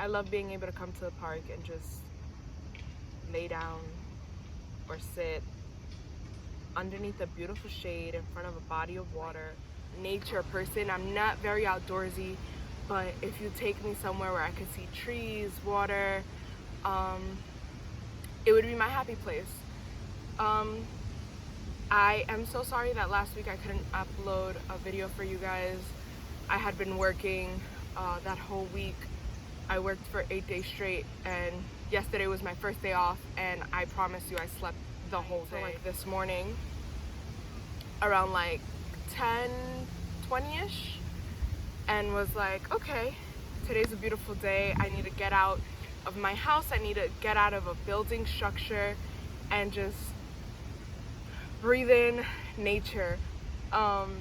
I love being able to come to the park and just lay down or sit underneath a beautiful shade in front of a body of water. Nature person. I'm not very outdoorsy, but if you take me somewhere where I could see trees, water, it would be my happy place. I am so sorry that last week I couldn't upload a video for you guys. I had been working that whole week. I worked for 8 days straight, and yesterday was my first day off, and I promise you I slept the whole day. So like this morning, around like 10:20ish, and was like, okay, today's a beautiful day. I need to get out of my house. I need to get out of a building structure and just breathe in nature. And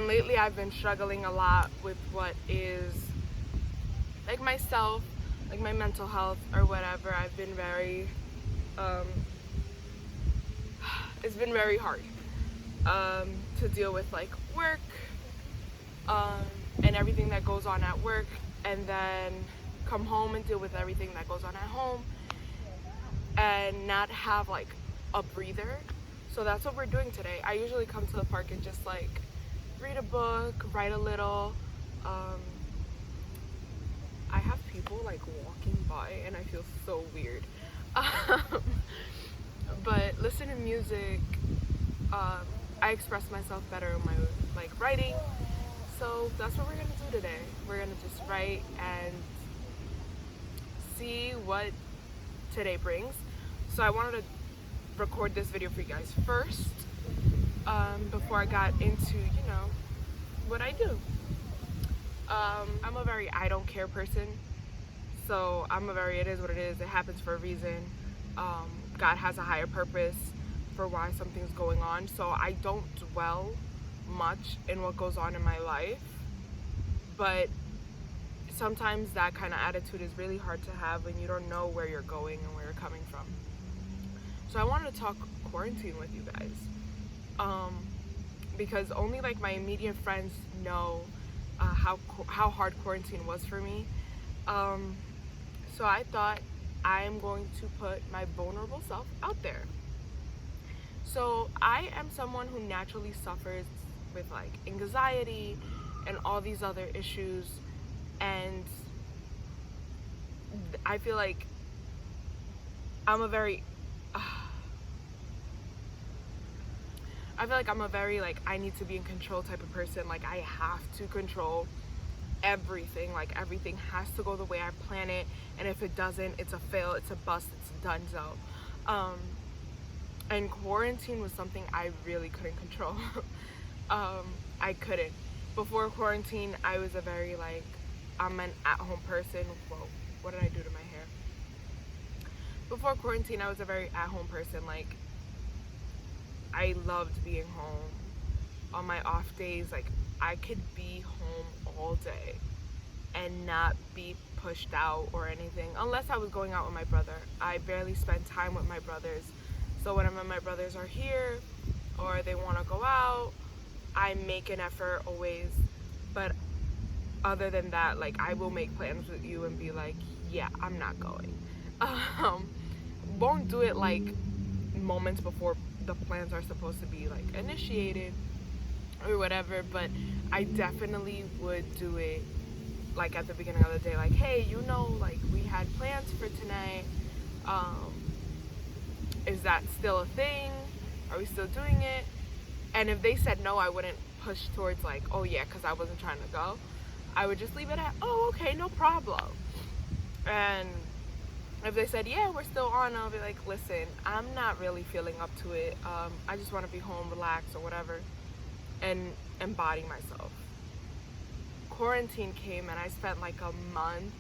lately I've been struggling a lot with what is like myself, like my mental health or whatever. I've been very it's been very hard to deal with like work and everything that goes on at work, and then come home and deal with everything that goes on at home and not have like a breather. So that's what we're doing today. I usually come to the park and just like read a book, write a little. I have people like walking by and I feel so weird. But listen to music. I express myself better in my like writing. So that's what we're gonna do today. We're gonna just write and see what today brings. So I wanted to record this video for you guys first, before I got into, you know, what I do. I'm a very I don't care person. So I'm a very it is what it is. It happens for a reason. God has a higher purpose for why something's going on. So I don't dwell much in what goes on in my life. But sometimes that kind of attitude is really hard to have when you don't know where you're going and where you're coming from. So I wanted to talk quarantine with you guys, because only like my immediate friends know how hard quarantine was for me. So I thought I'm going to put my vulnerable self out there. So I am someone who naturally suffers with like anxiety and all these other issues, and I feel like I'm a very like I need to be in control type of person. Like I have to control everything. Like everything has to go the way I plan it, and if it doesn't, it's a fail, it's a bust, it's a donezo. And quarantine was something I really couldn't control. I couldn't. Before quarantine, I was a very like, I'm an at-home person. Whoa, what did I do to my hair? Before quarantine, I was a very at-home person. Like I loved being home. On my off days, like I could be home all day and not be pushed out or anything, unless I was going out with my brother. I barely spend time with my brothers. So whenever my brothers are here or they want to go out, I make an effort always. But other than that, like I will make plans with you and be like, yeah, I'm not going. Won't do it like moments before the plans are supposed to be like initiated or whatever, but I definitely would do it like at the beginning of the day, like, hey, you know, like we had plans for tonight. Is that still a thing? Are we still doing it? And if they said no, I wouldn't push towards like, oh yeah, because I wasn't trying to go. I would just leave it at, oh, okay, no problem. And if they said, yeah, we're still on, I'll be like, listen, I'm not really feeling up to it. I just want to be home, relax or whatever, and embody myself. Quarantine came and I spent like a month,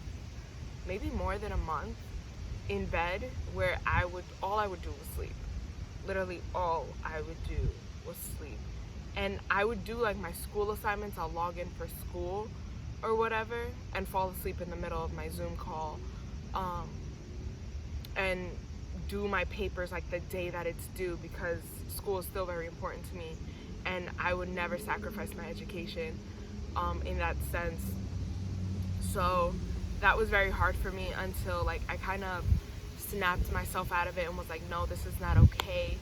maybe more than a month, in bed where all I would do was sleep. Literally all I would do was sleep. And I would do like my school assignments. I'll log in for school or whatever and fall asleep in the middle of my Zoom call, and do my papers like the day that it's due, because school is still very important to me and I would never sacrifice my education in that sense. So that was very hard for me until like I kind of snapped myself out of it and was like, no, this is not okay,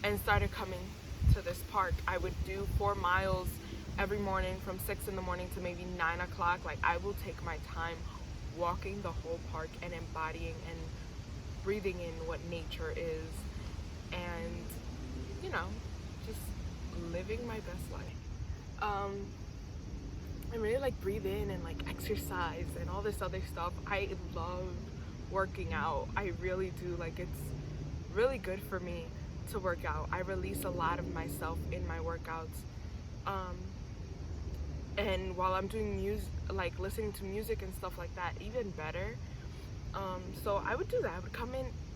and started coming to this park. I would do 4 miles every morning from 6 in the morning to maybe 9 o'clock. Like, I will take my time walking the whole park and embodying and breathing in what nature is, and you know, just living my best life. I really like breathe in and like exercise and all this other stuff. I love working out. I really do. Like, it's really good for me to work out. I release a lot of myself in my workouts. And while I'm doing music, like listening to music and stuff like that, even better. So I would do that.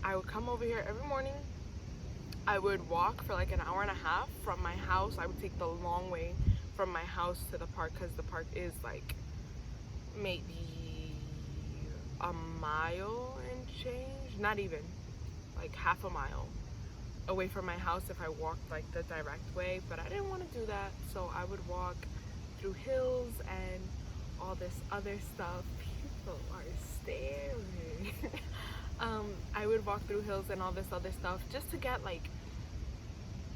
I would come over here every morning. I would walk for like an hour and a half from my house. I would take the long way from my house to the park, because the park is like maybe a mile and change, not even, like half a mile away from my house if I walked like the direct way. But I didn't want to do that, so I would walk through hills and all this other stuff. People are staring. I would walk through hills and all this other stuff just to get like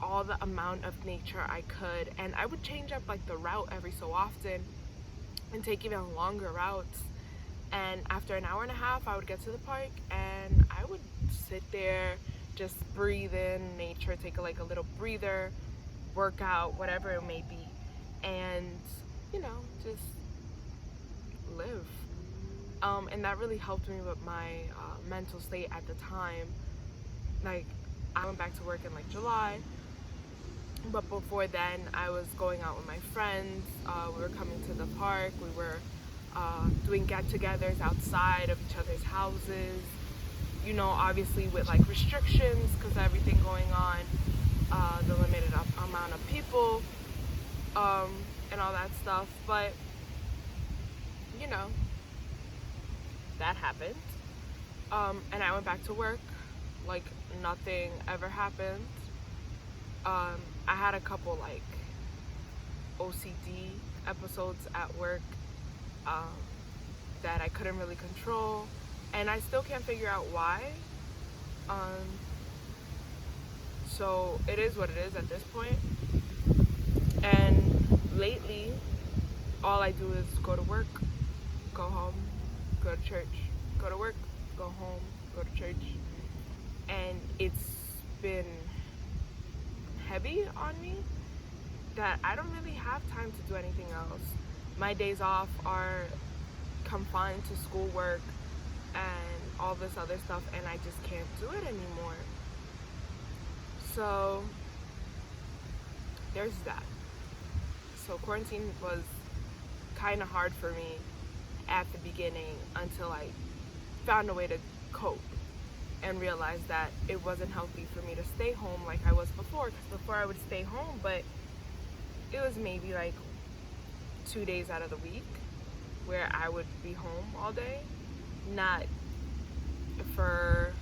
all the amount of nature I could, and I would change up like the route every so often and take even longer routes. And after an hour and a half, I would get to the park and I would sit there, just breathe in nature, take like a little breather, work out, whatever it may be, and you know, just live. And that really helped me with my mental state at the time. Like, I went back to work in like July, but before then I was going out with my friends. We were coming to the park. We were doing get-togethers outside of each other's houses, you know, obviously with like restrictions because of everything going on, the limited amount of people, and all that stuff. But you know, that happened, and I went back to work like nothing ever happened. I had a couple like OCD episodes at work that I couldn't really control, and I still can't figure out why. So it is what it is at this point. And lately, all I do is go to work, go home, go to church, go to work, go home, go to church. And it's been heavy on me that I don't really have time to do anything else. My days off are confined to schoolwork and all this other stuff, and I just can't do it anymore. So there's that. So quarantine was kind of hard for me at the beginning until I found a way to cope and realized that it wasn't healthy for me to stay home like I was before. Because before I would stay home, but it was maybe like 2 days out of the week where I would be home all day, not for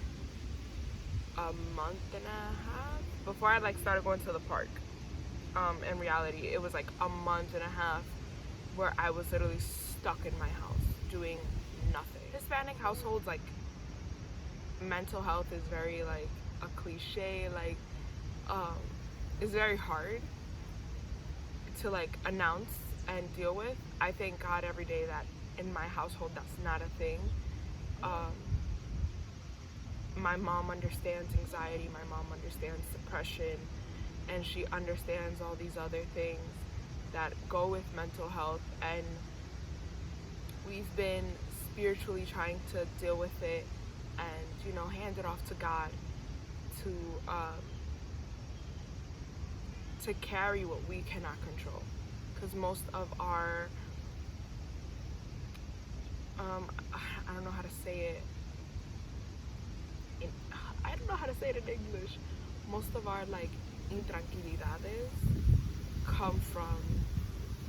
a month and a half. Before I like started going to the park, in reality, it was like a month and a half where I was literally stuck in my house doing nothing. Hispanic households, like, mental health is very like a cliche, like it's very hard to like announce and deal with. I thank God every day that in my household that's not a thing. My mom understands anxiety, my mom understands depression, and she understands all these other things that go with mental health, and we've been spiritually trying to deal with it and, you know, hand it off to God to carry what we cannot control. Because most of our I don't know how to say it in English. Most of our like intranquilidades come from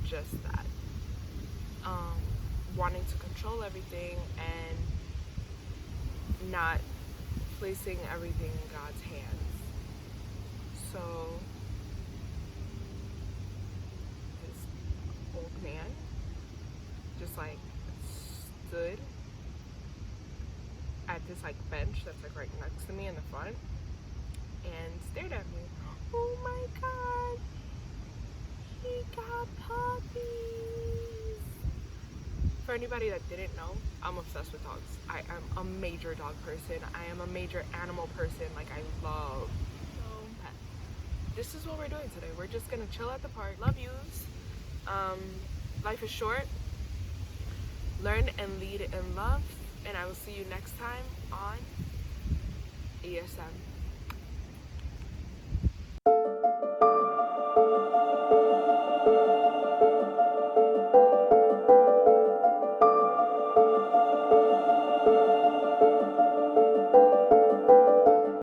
just that, wanting to control everything and not placing everything in God's hands. So this old man just like stood at this like bench that's like right next to me in the front and stared at me. Oh my god, he got puppies. For anybody that didn't know, I'm obsessed with dogs. I am a major dog person. I am a major animal person. Like, I love pets. This is what we're doing today. We're just gonna chill at the park. Love yous. Life is short. Learn and lead in love. And I will see you next time on ESM.